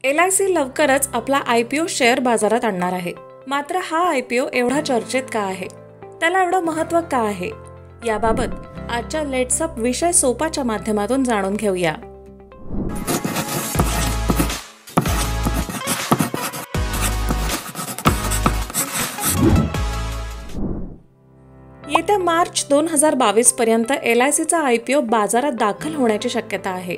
LIC लवकरच आपला IPO share बाजारात आणणार आहे. मात्र हा IPO एवढा चर्चेत का आहे? त्याला एवढं महत्त्व का आहे? याबाबत आजच्या लेट्स अप विषय सोपाच्या माध्यमातून जाणून घेऊया. येत्या मार्च 2022 पर्यंत LICचा IPO बाजारात दाखल होण्याची शक्यता आहे.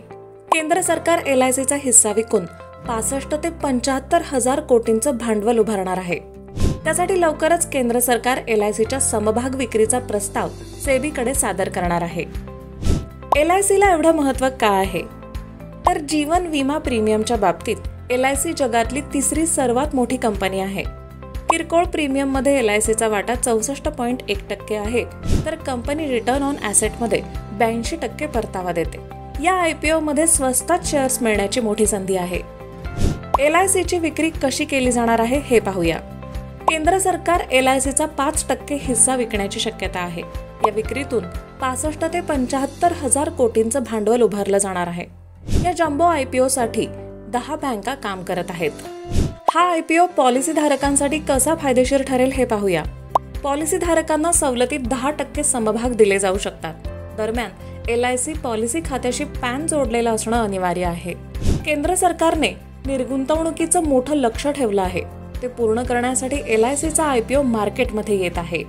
केंद्र सरकार LICचा हिस्सा विकून 65 ते 75 हजार कोटींचं भांडवल उभारणार आहे. त्यासाठी लवकरच केंद्र सरकार LICच्या समभाग विक्रीचा प्रस्ताव सेबीकडे सादर करणार आहे. LICला एवढं महत्त्व का आहे? तर जीवन विमा प्रीमियमच्या बाबतीत LIC जगातली तिसरी सर्वात मोठी कंपनी आहे. किरकोळ प्रीमियममध्ये LICचा वाटा 64.1% आहे, तर कंपनी रिटर्न ऑन ॲसेटमध्ये 82% परतावा देते. या IPO मध्ये स्वस्तात शेअर्स मिळण्याची मोठी संधी आहे. LICची विक्री कशी केली जाणार आहे हे पाहूया. केंद्र सरकार LICचा 5% हिस्सा विकण्याची शक्यता आहे. या विक्रीतून 65 ते 75 हजार कोटींचं भांडवल उभारलं जाणार आहे. या जम्बो IPO साठी 10 बँका काम करत आहेत. हा IPO पॉलिसी धारकांसाठी कसा फायदेशीर ठरेल हे पाहूया. पॉलिसी धारकांना सवलतीत 10% समभाग दिले जाऊ शकतात. दरम्यान LIC पॉलिसी खात्याशी पॅन जोडलेलं असणं अनिवार्य आहे. केंद्र सरकारने निर्गुंतवणुकीचं मोठं लक्ष ठेवलं आहे. ते पूर्ण करण्यासाठी LICचा IPO मार्केटमध्ये येत आहे.